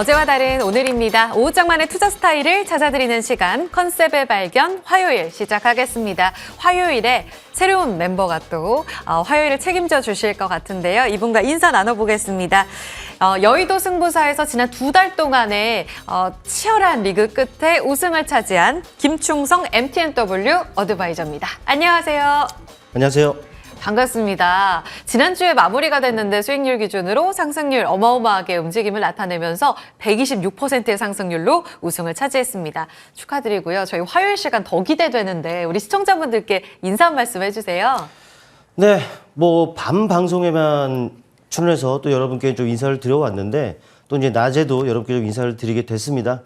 어제와 다른 오늘입니다. 오후장만의 투자 스타일을 찾아드리는 시간, 컨셉의 발견 화요일 시작하겠습니다. 화요일에 새로운 멤버가 또 화요일을 책임져 주실 것 같은데요. 이분과 인사 나눠보겠습니다. 여의도 승부사에서 지난 2달 동안의 치열한 리그 끝에 우승을 차지한 김충성 MTNW 어드바이저입니다. 안녕하세요. 안녕하세요. 반갑습니다. 지난주에 마무리가 됐는데 수익률 기준으로 상승률 어마어마하게 움직임을 나타내면서 126%의 상승률로 우승을 차지했습니다. 축하드리고요. 저희 화요일 시간 더 기대되는데 우리 시청자분들께 인사 한 말씀 해주세요. 네, 밤 방송에만 출연해서 또 여러분께 좀 인사를 드려왔는데 또 이제 낮에도 여러분께 좀 인사를 드리게 됐습니다.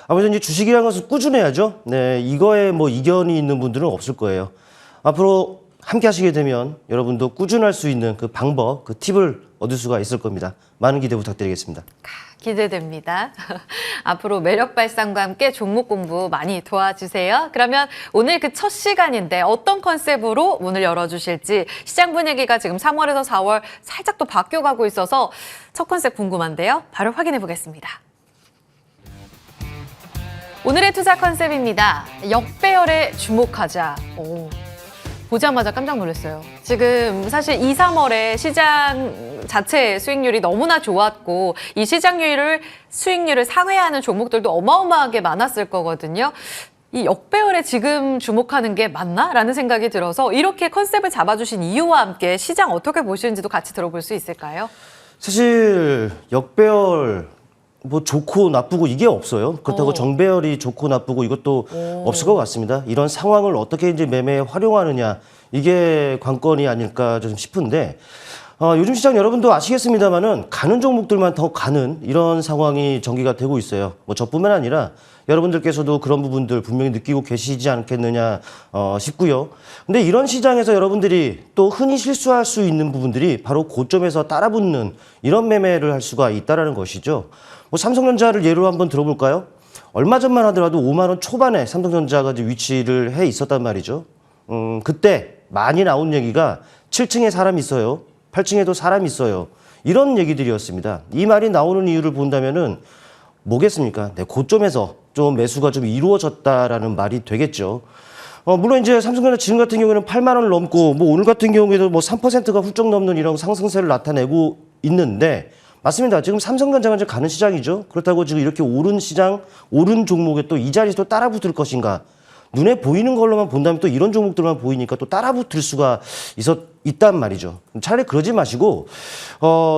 아무래도 이제 주식이라는 것은 꾸준해야죠. 네, 이거에 이견이 있는 분들은 없을 거예요. 앞으로 함께 하시게 되면 여러분도 꾸준할 수 있는 그 방법, 그 팁을 얻을 수가 있을 겁니다. 많은 기대 부탁드리겠습니다. 기대됩니다. 앞으로 매력 발산과 함께 종목 공부 많이 도와주세요. 그러면 오늘 그 첫 시간인데 어떤 컨셉으로 문을 열어주실지 시장 분위기가 지금 3월에서 4월 살짝 또 바뀌어가고 있어서 첫 컨셉 궁금한데요. 바로 확인해 보겠습니다. 오늘의 투자 컨셉입니다. 역배열에 주목하자. 보자마자 깜짝 놀랐어요. 지금 사실 2, 3월에 시장 자체의 수익률이 너무나 좋았고 이 시장률을 수익률을 상회하는 종목들도 어마어마하게 많았을 거거든요. 이 역배열에 지금 주목하는 게 맞나? 라는 생각이 들어서 이렇게 컨셉을 잡아주신 이유와 함께 시장 어떻게 보시는지도 같이 들어볼 수 있을까요? 사실 역배열 좋고 나쁘고 이게 없어요. 그렇다고 정배열이 좋고 나쁘고 이것도 없을 것 같습니다. 이런 상황을 어떻게 이제 매매에 활용하느냐 이게 관건이 아닐까 좀 싶은데 요즘 시장 여러분도 아시겠습니다만은 가는 종목들만 더 가는 이런 상황이 전개가 되고 있어요. 저뿐만 아니라 여러분들께서도 그런 부분들 분명히 느끼고 계시지 않겠느냐 싶고요. 근데 이런 시장에서 여러분들이 또 흔히 실수할 수 있는 부분들이 바로 고점에서 따라붙는 이런 매매를 할 수가 있다는 것이죠. 삼성전자를 예로 한번 들어볼까요? 얼마 전만 하더라도 5만 원 초반에 삼성전자가 이제 위치를 해 있었단 말이죠. 그때 많이 나온 얘기가 7층에 사람이 있어요. 8층에도 사람이 있어요. 이런 얘기들이었습니다. 이 말이 나오는 이유를 본다면은 뭐겠습니까? 네, 고점에서 좀 매수가 좀 이루어졌다라는 말이 되겠죠. 물론 이제 삼성전자 지금 같은 경우에는 8만 원을 넘고 오늘 같은 경우에도 3%가 훌쩍 넘는 이런 상승세를 나타내고 있는데 맞습니다. 지금 삼성전자가 지금 가는 시장이죠. 그렇다고 지금 이렇게 오른 시장, 오른 종목에 또 이 자리에서 또 따라붙을 것인가? 눈에 보이는 걸로만 본다면 또 이런 종목들만 보이니까 또 따라붙을 수가 있단 말이죠. 차라리 그러지 마시고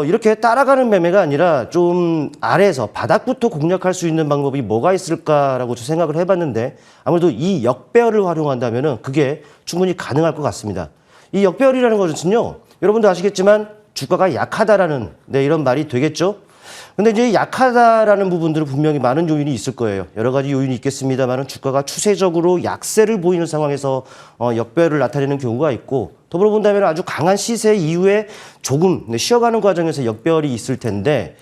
이렇게 따라가는 매매가 아니라 좀 아래에서 바닥부터 공략할 수 있는 방법이 뭐가 있을까라고 생각을 해봤는데 아무래도 이 역배열을 활용한다면은 그게 충분히 가능할 것 같습니다. 이 역배열이라는 것은요, 여러분도 아시겠지만 주가가 약하다라는 이런 말이 되겠죠. 근데 이제 약하다라는 부분들은 분명히 많은 요인이 있을 거예요. 여러 가지 요인이 있겠습니다만 주가가 추세적으로 약세를 보이는 상황에서 역배열을 나타내는 경우가 있고 더불어 본다면 아주 강한 시세 이후에 조금 쉬어가는 과정에서 역배열이 있을 텐데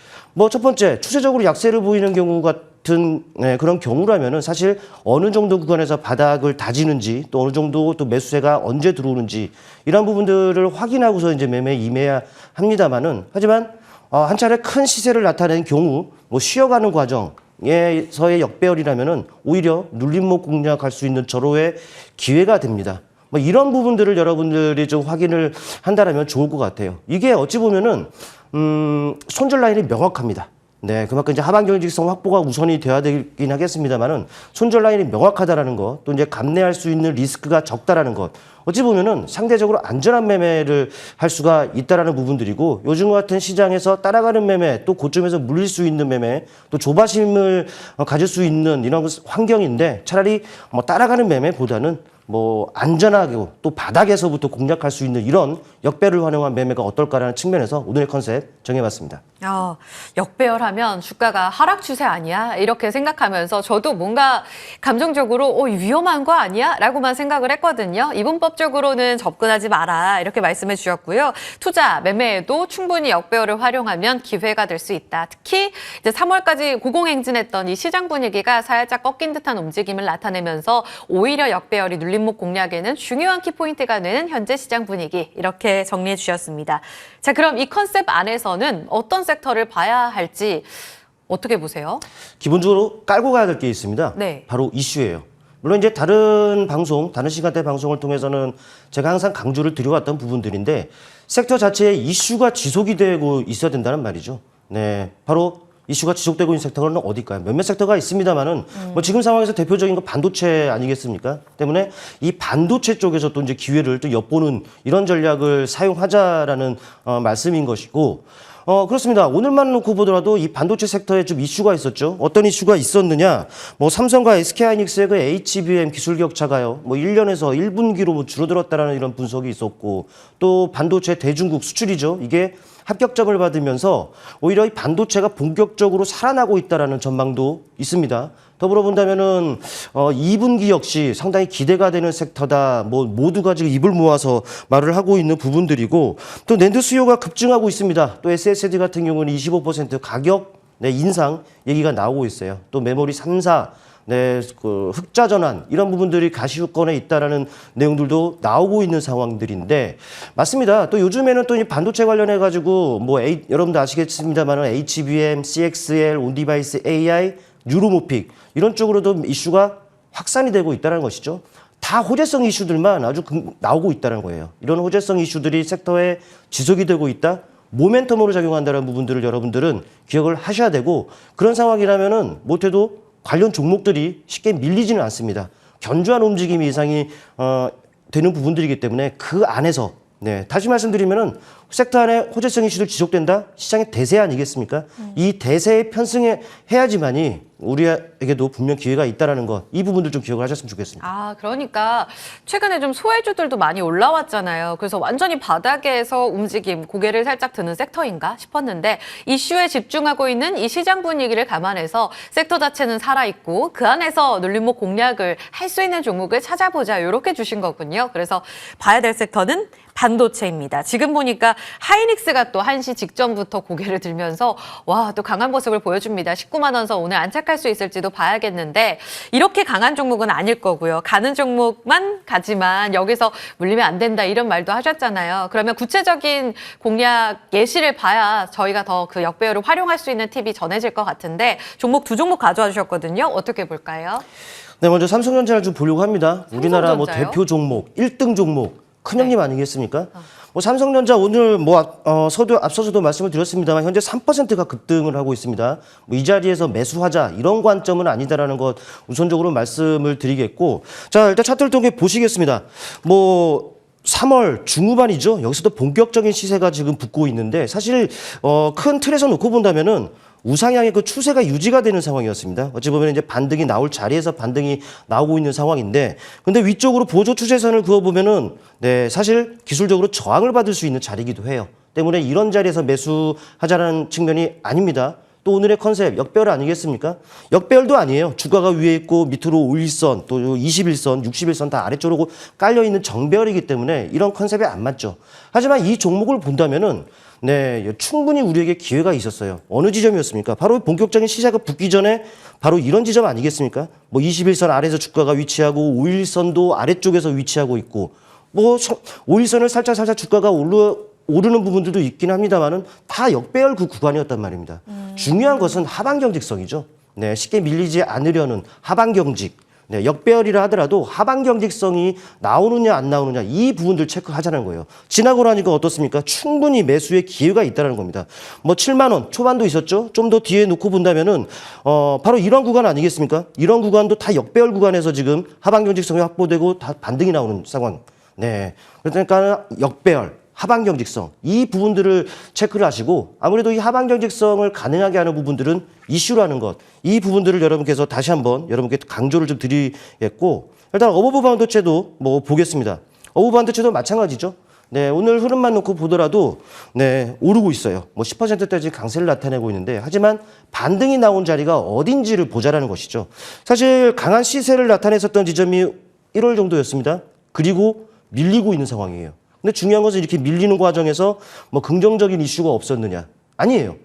첫 번째 추세적으로 약세를 보이는 경우 같은 그런 경우라면은 사실 어느 정도 구간에서 바닥을 다지는지 또 어느 정도 또 매수세가 언제 들어오는지 이런 부분들을 확인하고서 이제 매매에 임해야 합니다만은 하지만 한 차례 큰 시세를 나타낸 경우 쉬어가는 과정에서의 역배열이라면은 오히려 눌림목 공략할 수 있는 절호의 기회가 됩니다. 이런 부분들을 여러분들이 좀 확인을 한다라면 좋을 것 같아요. 이게 어찌 보면은 손절 라인이 명확합니다. 네, 그만큼 이제 하반 경직성 확보가 우선이 돼야 되긴 하겠습니다만은 손절 라인이 명확하다라는 것, 또 이제 감내할 수 있는 리스크가 적다라는 것, 어찌 보면은 상대적으로 안전한 매매를 할 수가 있다라는 부분들이고 요즘 같은 시장에서 따라가는 매매, 또 고점에서 물릴 수 있는 매매, 또 조바심을 가질 수 있는 이런 환경인데 차라리 따라가는 매매보다는 안전하게 또 바닥에서부터 공략할 수 있는 이런 역배를 활용한 매매가 어떨까라는 측면에서 오늘의 컨셉 정해봤습니다. 역배열하면 주가가 하락 추세 아니야? 이렇게 생각하면서 저도 뭔가 감정적으로 위험한 거 아니야? 라고만 생각을 했거든요. 이분법적으로는 접근하지 마라 이렇게 말씀해 주셨고요. 투자, 매매에도 충분히 역배열을 활용하면 기회가 될 수 있다. 특히 이제 3월까지 고공행진했던 이 시장 분위기가 살짝 꺾인 듯한 움직임을 나타내면서 오히려 역배열이 눌림목 공략에는 중요한 키포인트가 되는 현재 시장 분위기 이렇게 정리해 주셨습니다. 자, 그럼 이 컨셉 안에서는 어떤 섹터를 봐야 할지 어떻게 보세요? 기본적으로 깔고 가야 될 게 있습니다. 네. 바로 이슈예요. 물론 이제 다른 방송, 다른 시간대 방송을 통해서는 제가 항상 강조를 드려왔던 부분들인데 섹터 자체에 이슈가 지속이 되고 있어야 된다는 말이죠. 네, 바로 이슈가 지속되고 있는 섹터는 어딜까요? 몇몇 섹터가 있습니다만은 뭐 지금 상황에서 대표적인 건 반도체 아니겠습니까? 때문에 이 반도체 쪽에서 또 이제 기회를 또 엿보는 이런 전략을 사용하자라는 말씀인 것이고. 그렇습니다. 오늘만 놓고 보더라도 이 반도체 섹터에 좀 이슈가 있었죠. 어떤 이슈가 있었느냐. 뭐 삼성과 SK하이닉스의 그 HBM 기술 격차가요. 뭐 1년에서 1분기로 뭐 줄어들었다라는 이런 분석이 있었고 또 반도체 대중국 수출이죠. 이게 합격점을 받으면서 오히려 이 반도체가 본격적으로 살아나고 있다라는 전망도 있습니다. 더불어 본다면은 2분기 역시 상당히 기대가 되는 섹터다. 뭐 모두가 지금 입을 모아서 말을 하고 있는 부분들이고 또 낸드 수요가 급증하고 있습니다. 또 SSD 같은 경우는 25% 가격 인상 얘기가 나오고 있어요. 또 메모리 3사 그 흑자 전환 이런 부분들이 가시권에 있다라는 내용들도 나오고 있는 상황들인데 맞습니다. 또 요즘에는 또 이 반도체 관련해 가지고 뭐 여러분도 아시겠습니다만은 HBM, CXL, 온디바이스 AI, 뉴로모픽 이런 쪽으로도 이슈가 확산이 되고 있다는 것이죠. 다 호재성 이슈들만 아주 나오고 있다는 거예요. 이런 호재성 이슈들이 섹터에 지속이 되고 있다. 모멘텀으로 작용한다는 부분들을 여러분들은 기억을 하셔야 되고 그런 상황이라면은 못해도 관련 종목들이 쉽게 밀리지는 않습니다. 견조한 움직임이 예상이 되는 부분들이기 때문에 그 안에서 다시 말씀드리면은 섹터 안에 호재성 이슈들 지속된다? 시장의 대세 아니겠습니까? 이 대세에 편승해 해야지만이 우리에게도 분명 기회가 있다는 것, 이 부분들 좀 기억을 하셨으면 좋겠습니다. 아, 그러니까 최근에 좀 소외주들도 많이 올라왔잖아요. 그래서 완전히 바닥에서 움직임, 고개를 살짝 드는 섹터인가 싶었는데 이슈에 집중하고 있는 이 시장 분위기를 감안해서 섹터 자체는 살아있고 그 안에서 눌림목 공략을 할 수 있는 종목을 찾아보자 이렇게 주신 거군요. 그래서 봐야 될 섹터는 반도체입니다. 지금 보니까 하이닉스가 또 1시 직전부터 고개를 들면서 와, 또 강한 모습을 보여줍니다. 19만 원 선 오늘 안착할 수 있을지도 봐야겠는데 이렇게 강한 종목은 아닐 거고요. 가는 종목만 가지만 여기서 물리면 안 된다 이런 말도 하셨잖아요. 그러면 구체적인 공략 예시를 봐야 저희가 더 그 역배열을 활용할 수 있는 팁이 전해질 것 같은데 종목 두 종목 가져와 주셨거든요. 어떻게 볼까요? 네, 먼저 삼성전자를 좀 보려고 합니다. 우리나라 뭐 삼성전자요? 대표 종목, 1등 종목. 큰형님 아니겠습니까? 뭐 삼성전자 오늘 뭐 앞서서도 말씀을 드렸습니다만 현재 3%가 급등을 하고 있습니다. 뭐 이 자리에서 매수하자 이런 관점은 아니다라는 것 우선적으로 말씀을 드리겠고 자 일단 차트를 통해 보시겠습니다. 뭐 3월 중후반이죠. 여기서도 본격적인 시세가 지금 붙고 있는데 사실 큰 틀에서 놓고 본다면은 우상향의 그 추세가 유지가 되는 상황이었습니다. 어찌 보면 이제 반등이 나올 자리에서 반등이 나오고 있는 상황인데, 근데 위쪽으로 보조 추세선을 그어보면은 사실 기술적으로 저항을 받을 수 있는 자리이기도 해요. 때문에 이런 자리에서 매수하자라는 측면이 아닙니다. 또 오늘의 컨셉 역배열 아니겠습니까? 역배열도 아니에요. 주가가 위에 있고 밑으로 5일선 또 21선, 61선 다 아래쪽으로 깔려 있는 정배열이기 때문에 이런 컨셉에 안 맞죠. 하지만 이 종목을 본다면은 충분히 우리에게 기회가 있었어요. 어느 지점이었습니까? 바로 본격적인 시세가 붙기 전에 바로 이런 지점 아니겠습니까? 뭐 21선 아래에서 주가가 위치하고 5일선도 아래쪽에서 위치하고 있고 뭐 5일선을 살짝 주가가 오르는 부분들도 있긴 합니다만은 다 역배열 그 구간이었단 말입니다. 중요한 것은 하방 경직성이죠. 쉽게 밀리지 않으려는 하방 경직. 역배열이라 하더라도 하방 경직성이 나오느냐 안 나오느냐 이 부분들 체크하자는 거예요. 지나고 나니까 어떻습니까? 충분히 매수의 기회가 있다는 겁니다. 뭐 7만 원 초반도 있었죠. 좀 더 뒤에 놓고 본다면은 바로 이런 구간 아니겠습니까? 이런 구간도 다 역배열 구간에서 지금 하방 경직성이 확보되고 다 반등이 나오는 상황. 그러니까 역배열. 하방 경직성 이 부분들을 체크를 하시고 아무래도 이 하방 경직성을 가능하게 하는 부분들은 이슈라는 것 이 부분들을 여러분께서 다시 한번 여러분께 강조를 좀 드리겠고 일단 어버브 반도체도 뭐 보겠습니다. 어버브 반도체도 마찬가지죠. 오늘 흐름만 놓고 보더라도 오르고 있어요. 뭐 10%대지 강세를 나타내고 있는데 하지만 반등이 나온 자리가 어딘지를 보자라는 것이죠. 사실 강한 시세를 나타냈었던 지점이 1월 정도였습니다. 그리고 밀리고 있는 상황이에요. 근데 중요한 것은 이렇게 밀리는 과정에서 뭐 긍정적인 이슈가 없었느냐? 아니에요.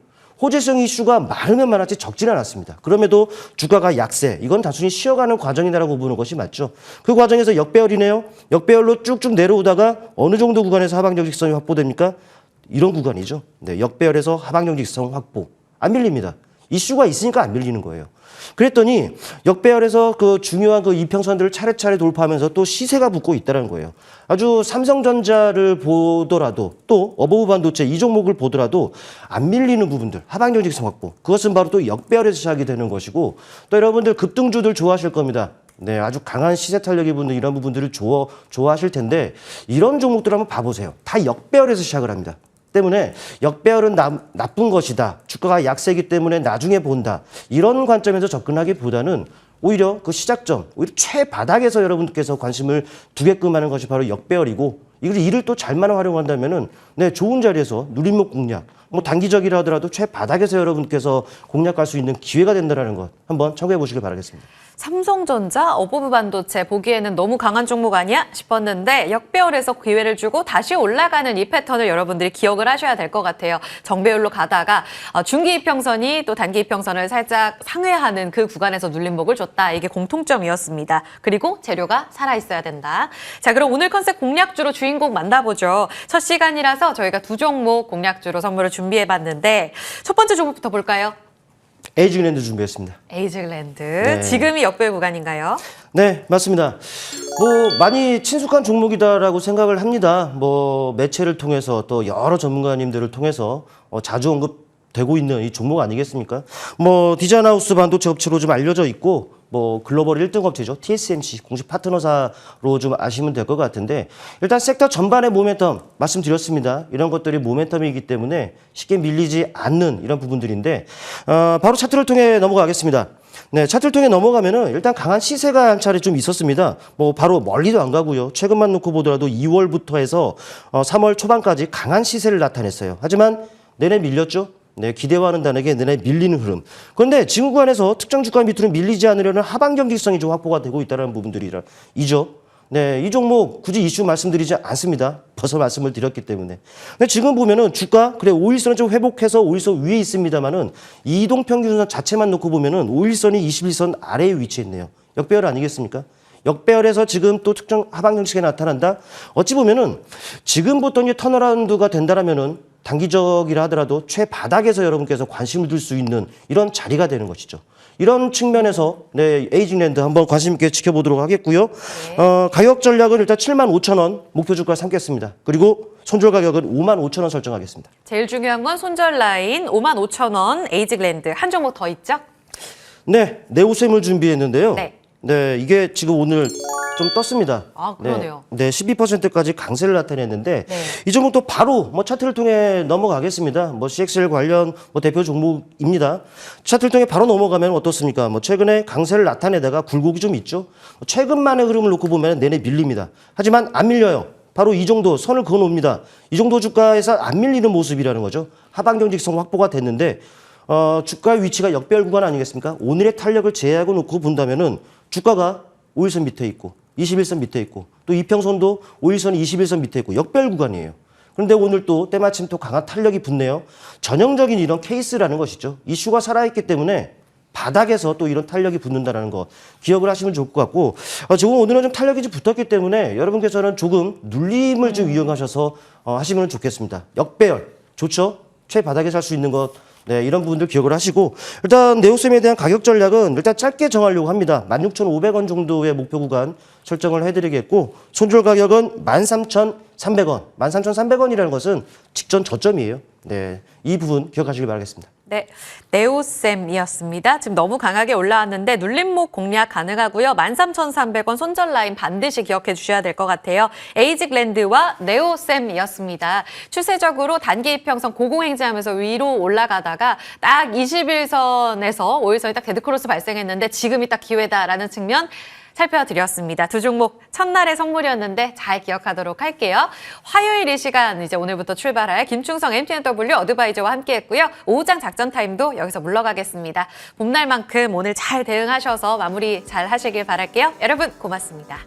호재성 이슈가 많으면 많았지 적지는 않았습니다. 그럼에도 주가가 약세, 이건 단순히 쉬어가는 과정이다라고 보는 것이 맞죠. 그 과정에서 역배열이네요. 역배열로 쭉쭉 내려오다가 어느 정도 구간에서 하방경직성이 확보됩니까? 이런 구간이죠. 역배열에서 하방경직성 확보. 안 밀립니다. 이슈가 있으니까 안 밀리는 거예요. 그랬더니 역배열에서 그 중요한 그 이평선들을 차례차례 돌파하면서 또 시세가 붙고 있다는 거예요. 아주 삼성전자를 보더라도 또 어버브 반도체 이 종목을 보더라도 안 밀리는 부분들, 하방경 직선 확보. 그것은 바로 또 역배열에서 시작이 되는 것이고 또 여러분들 급등주들 좋아하실 겁니다. 네, 아주 강한 시세 탄력이 붙는 이런 부분들을 좋아하실 텐데 이런 종목들 한번 봐보세요. 다 역배열에서 시작을 합니다. 때문에 역배열은 나쁜 것이다. 주가가 약세이기 때문에 나중에 본다. 이런 관점에서 접근하기보다는 오히려 그 시작점, 오히려 최바닥에서 여러분들께서 관심을 두게끔 하는 것이 바로 역배열이고 이를 또 잘만 활용한다면은 네, 좋은 자리에서 누림목 공략, 뭐 단기적이라 하더라도 최바닥에서 여러분께서 공략할 수 있는 기회가 된다는 것 한번 참고해 보시길 바라겠습니다. 삼성전자, 어버브 반도체 보기에는 너무 강한 종목 아니야 싶었는데 역배열에서 기회를 주고 다시 올라가는 이 패턴을 여러분들이 기억을 하셔야 될 것 같아요. 정배열로 가다가 중기 이평선이 또 단기 이평선을 살짝 상회하는 그 구간에서 눌림목을 줬다. 이게 공통점이었습니다. 그리고 재료가 살아있어야 된다. 자, 그럼 오늘 컨셉 공략주로 주인공 만나보죠. 첫 시간이라서 저희가 두 종목 공략주로 선물을 준비해봤는데 첫 번째 종목부터 볼까요? 에이징랜드 준비했습니다. 에이징랜드. 네. 지금이 역배 구간인가요? 네, 맞습니다. 뭐 많이 친숙한 종목이다라고 생각을 합니다. 뭐 매체를 통해서 또 여러 전문가님들을 통해서 자주 언급되고 있는 이 종목 아니겠습니까? 뭐 디자인하우스 반도체 업체로 좀 알려져 있고 뭐 글로벌 1등 업체죠. TSMC 공식 파트너사로 좀 아시면 될 것 같은데 일단 섹터 전반의 모멘텀 말씀드렸습니다. 이런 것들이 모멘텀이기 때문에 쉽게 밀리지 않는 이런 부분들인데 바로 차트를 통해 넘어가겠습니다. 네, 차트를 통해 넘어가면은 일단 강한 시세가 한 차례 좀 있었습니다. 뭐 바로 멀리도 안 가고요. 최근만 놓고 보더라도 2월부터 해서 3월 초반까지 강한 시세를 나타냈어요. 하지만 내내 밀렸죠. 네, 기대와는 다르게 내내 밀리는 흐름. 그런데 지금 구간에서 특정 주가 밑으로 밀리지 않으려는 하방 경직성이 좀 확보가 되고 있다는 부분들이죠. 네, 이 종목 굳이 이슈 말씀드리지 않습니다. 벌써 말씀을 드렸기 때문에. 근데 지금 보면은 주가 그래 5일선은 좀 회복해서 5일선 위에 있습니다만은 이동평균선 자체만 놓고 보면은 5일선이 21선 아래에 위치했네요. 역배열 아니겠습니까? 역배열에서 지금 또 특정 하방 경직이 나타난다. 어찌 보면은 지금부터 이제 턴어라운드가 된다라면은 단기적이라 하더라도 최바닥에서 여러분께서 관심을 둘 수 있는 이런 자리가 되는 것이죠. 이런 측면에서 네, 에이징랜드 한번 관심 있게 지켜보도록 하겠고요. 네. 가격 전략은 일단 75,000원 목표 주가 삼겠습니다. 그리고 손절 가격은 55,000원 설정하겠습니다. 제일 중요한 건 손절 라인 55,000원 에이징랜드. 한 종목 더 있죠? 네, 네오셈을 준비했는데요. 네. 네, 이게 지금 오늘 좀 떴습니다. 아, 그러네요. 네, 12%까지 강세를 나타냈는데 네. 이 종목도 바로 뭐 차트를 통해 넘어가겠습니다. 뭐 CXL 관련 뭐 대표 종목입니다. 차트를 통해 바로 넘어가면 어떻습니까? 뭐 최근에 강세를 나타내다가 굴곡이 좀 있죠. 최근만의 흐름을 놓고 보면 내내 밀립니다. 하지만 안 밀려요. 바로 이 정도 선을 그어 놓습니다. 이 정도 주가에서 안 밀리는 모습이라는 거죠. 하방 경직성 확보가 됐는데 주가 위치가 역배열 구간 아니겠습니까? 오늘의 탄력을 제외하고 놓고 본다면은 주가가 5일선 밑에 있고 21선 밑에 있고 또 이평선도 5일선이 21선 밑에 있고 역배열 구간이에요. 그런데 오늘 또 때마침 또 강한 탄력이 붙네요. 전형적인 이런 케이스라는 것이죠. 이슈가 살아있기 때문에 바닥에서 또 이런 탄력이 붙는다는 거 기억을 하시면 좋을 것 같고 지금 오늘은 좀 탄력이 좀 붙었기 때문에 여러분께서는 조금 눌림을 좀 이용하셔서 하시면 좋겠습니다. 역배열 좋죠? 최바닥에서 할 수 있는 것 네, 이런 부분들 기억을 하시고 일단 네오셈에 대한 가격 전략은 일단 짧게 정하려고 합니다. 16,500원 정도의 목표 구간 설정을 해드리겠고 손절 가격은 13,300원. 13,300원이라는 것은 직전 저점이에요. 네, 이 부분 기억하시길 바라겠습니다. 네, 네오셈이었습니다. 지금 너무 강하게 올라왔는데 눌림목 공략 가능하고요. 13,300원 손절 라인 반드시 기억해 주셔야 될 것 같아요. 에이징랜드와 네오셈이었습니다. 추세적으로 단기 이평선 고공행진하면서 위로 올라가다가 딱 21선에서 5일선이 딱 데드크로스 발생했는데 지금이 딱 기회다라는 측면 살펴드렸습니다. 두 종목 첫날의 선물이었는데 잘 기억하도록 할게요. 화요일 이 시간 이제 오늘부터 출발할 김충성 MTNW 어드바이저와 함께했고요. 오후장 작전 타임도 여기서 물러가겠습니다. 봄날만큼 오늘 잘 대응하셔서 마무리 잘 하시길 바랄게요. 여러분 고맙습니다.